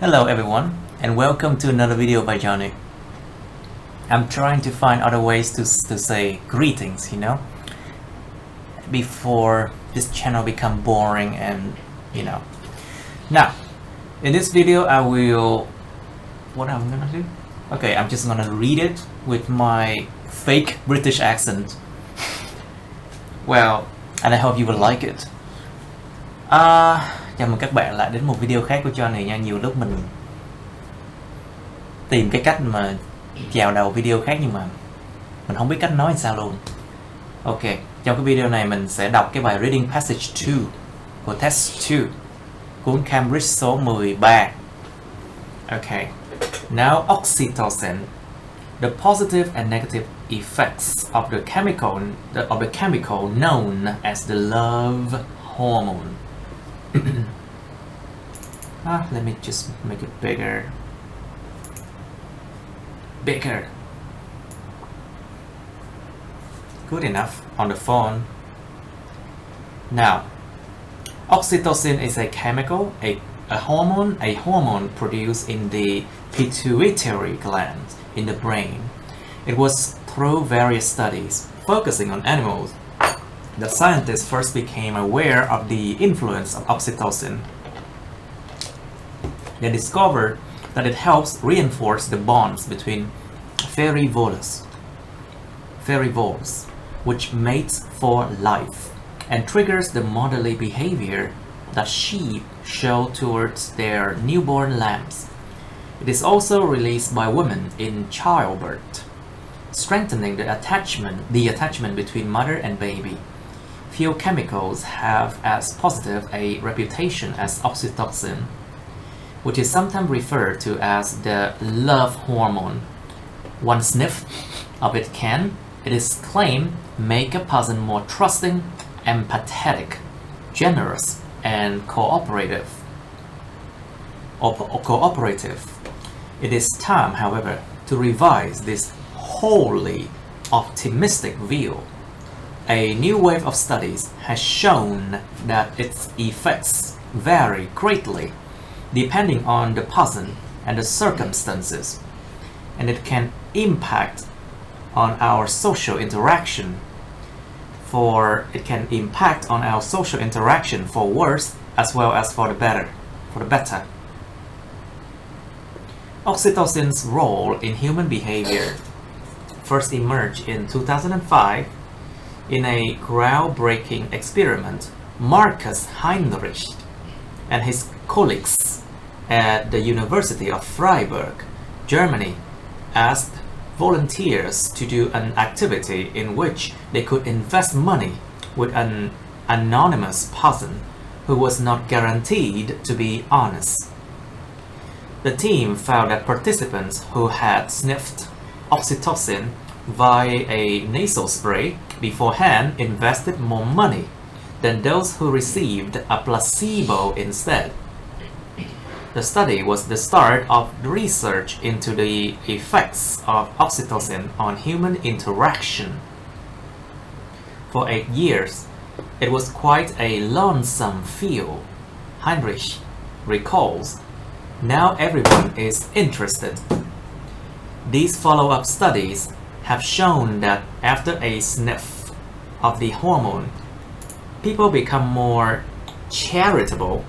Hello everyone, and welcome to another video by Johnny. I'm trying to find other ways to say greetings, before this channel become boring and, Now, in this video what I'm gonna do? Okay, I'm just gonna read it with my fake British accent. Well, and I hope you will like it. Chào mừng các bạn lại đến một video khác của Johnny nha. Nhiều lúc mình tìm cái cách mà chào đầu video khác nhưng mà mình không biết cách nói làm sao luôn. Ok, trong cái video này mình sẽ đọc cái bài Reading Passage 2 của Test 2, cuốn Cambridge số 13. Ok, now oxytocin, the positive and negative effects of the chemical known as the love hormone. Let me just make it bigger. Good enough on the phone. Now, oxytocin is a chemical, a hormone produced in the pituitary gland in the brain. It was through various studies focusing on animals that scientists first became aware of the influence of oxytocin. They discovered that it helps reinforce the bonds between fairy voles, which mates for life, and triggers the motherly behavior that sheep show towards their newborn lambs. It is also released by women in childbirth, strengthening the attachment between mother and baby. Few chemicals have as positive a reputation as oxytocin, which is sometimes referred to as the love hormone. One sniff of it can, it is claimed, make a person more trusting, empathetic, generous, and cooperative. It is time, however, to revise this wholly optimistic view. A new wave of studies has shown that its effects vary greatly depending on the person and the circumstances, and it can impact on our social interaction for worse as well as for the better. Oxytocin's role in human behavior first emerged in 2005 in a groundbreaking experiment. Marcus Heinrich and his colleagues at the University of Freiburg, Germany, asked volunteers to do an activity in which they could invest money with an anonymous person who was not guaranteed to be honest. The team found that participants who had sniffed oxytocin via a nasal spray beforehand invested more money than those who received a placebo instead. The study was the start of research into the effects of oxytocin on human interaction. For 8 years, it was quite a lonesome field, Heinrich recalls. Now everyone is interested. These follow-up studies have shown that after a sniff of the hormone, people become more charitable,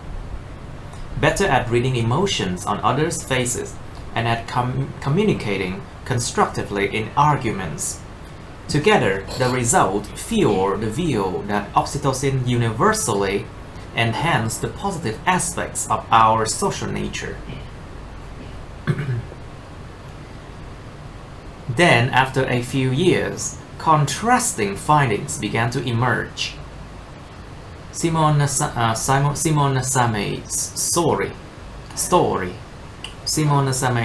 better at reading emotions on others' faces, and at communicating constructively in arguments. Together, the result fueled the view that oxytocin universally enhanced the positive aspects of our social nature. Then, after a few years, contrasting findings began to emerge. Simon Sameh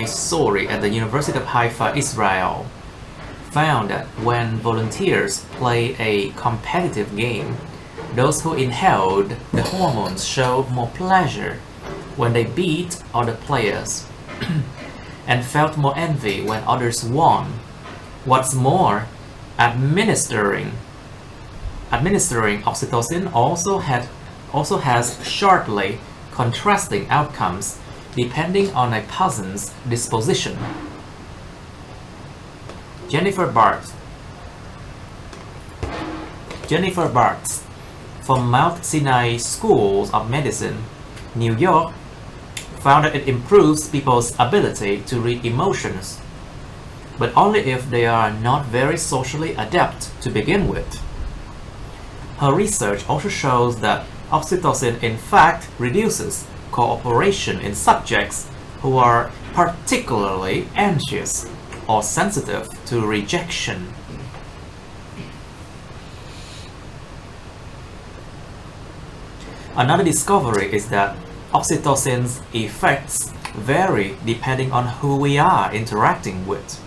Sori at the University of Haifa, Israel, found that when volunteers play a competitive game, those who inhaled the hormones showed more pleasure when they beat other players and felt more envy when others won. What's more, administering oxytocin also has sharply contrasting outcomes depending on a person's disposition. Jennifer Bartz from Mount Sinai School of Medicine, New York, found that it improves people's ability to read emotions, but only if they are not very socially adept to begin with. Her research also shows that oxytocin in fact reduces cooperation in subjects who are particularly anxious or sensitive to rejection. Another discovery is that oxytocin's effects vary depending on who we are interacting with.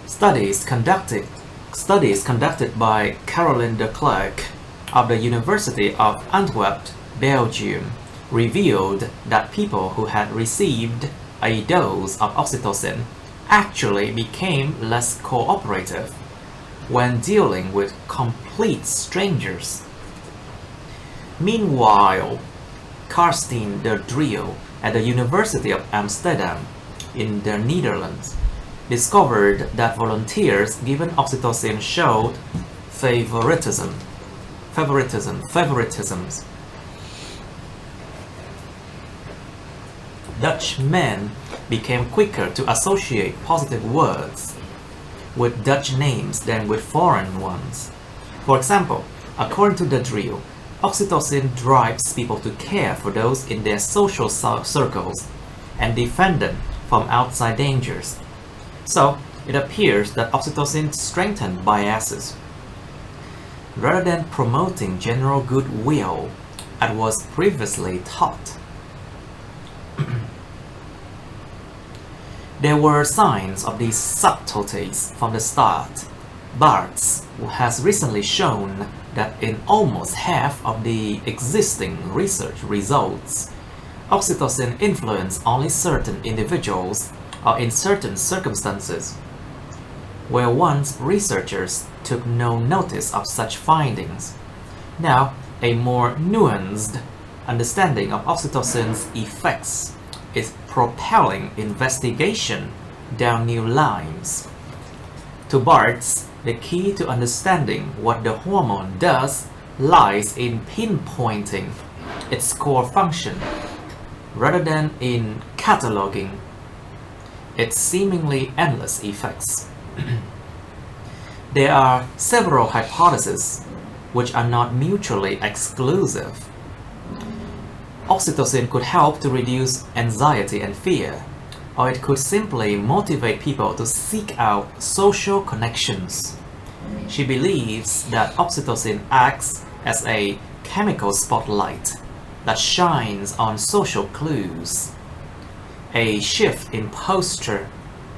Studies conducted by Caroline de Klerk of the University of Antwerp, Belgium, revealed that people who had received a dose of oxytocin actually became less cooperative when dealing with complete strangers. Meanwhile, Karstien de Driel at the University of Amsterdam in the Netherlands discovered that volunteers given oxytocin showed favoritisms. Dutch men became quicker to associate positive words with Dutch names than with foreign ones. For example, according to de Driel, oxytocin drives people to care for those in their social circles and defend them from outside dangers. So, it appears that oxytocin strengthened biases. Rather than promoting general goodwill, as was previously thought. There were signs of these subtleties from the start. Bartz has recently shown that in almost half of the existing research results, oxytocin influenced only certain individuals or in certain circumstances, where once researchers took no notice of such findings. Now, a more nuanced understanding of oxytocin's effects is propelling investigation down new lines. To Bartz, the key to understanding what the hormone does lies in pinpointing its core function, rather than in cataloging its seemingly endless effects. There are several hypotheses which are not mutually exclusive. Oxytocin could help to reduce anxiety and fear, or it could simply motivate people to seek out social connections. She believes that oxytocin acts as a chemical spotlight that shines on social clues. A shift in posture,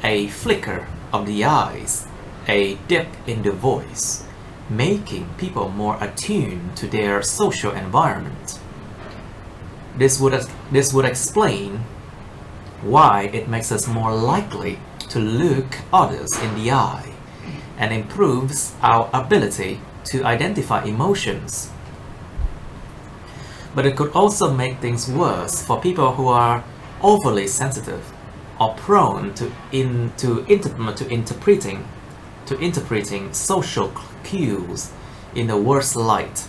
a flicker of the eyes, a dip in the voice, making people more attuned to their social environment. This would explain why it makes us more likely to look others in the eye and improves our ability to identify emotions. But it could also make things worse for people who are overly sensitive or prone to interpreting social cues in the worst light.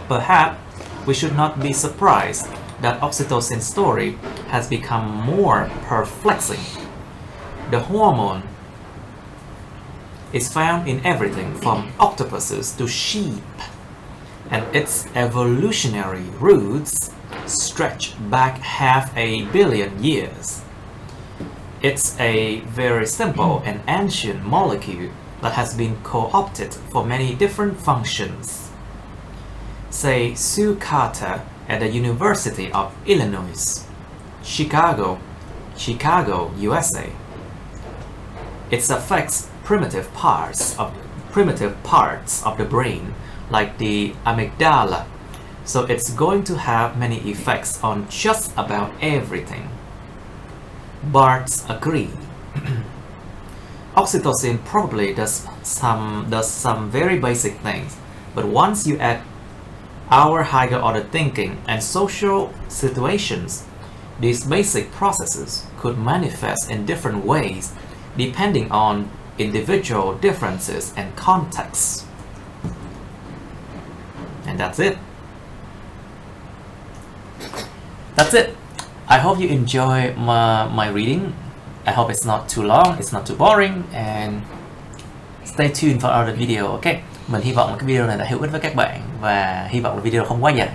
Perhaps we should not be surprised that oxytocin's story has become more perplexing. The hormone is found in everything from octopuses to sheep, and its evolutionary roots stretch back 500 million years. It's a very simple and ancient molecule that has been co-opted for many different functions. Say Sue Carter at the University of Illinois, Chicago, USA. It affects primitive parts of the brain, like the amygdala, so it's going to have many effects on just about everything. Bartz agreed. Oxytocin probably does some very basic things, but once you add our higher order thinking and social situations, these basic processes could manifest in different ways depending on individual differences and contexts. And that's it. That's it. I hope you enjoy my reading. I hope it's not too long, it's not too boring, and stay tuned for other video. Ok, mình hy vọng cái video này đã hữu ích với các bạn và hy vọng là video không quá dài.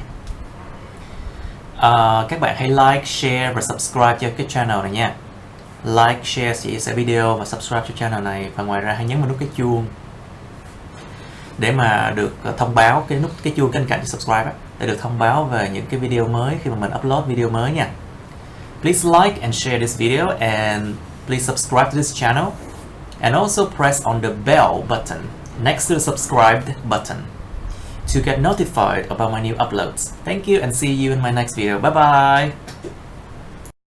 Các bạn hãy like, share và subscribe cho cái channel này nha. Like, share, chia sẻ video và subscribe cho channel này, và ngoài ra hãy nhấn vào nút cái chuông để mà được thông báo, cái chuông bên cạnh subscribe á, để được thông báo về những cái video mới khi mà mình upload video mới nha. Please like and share this video, and please subscribe to this channel, and also press on the bell button next to the subscribed button to get notified about my new uploads. Thank you, and see you in my next video. Bye bye.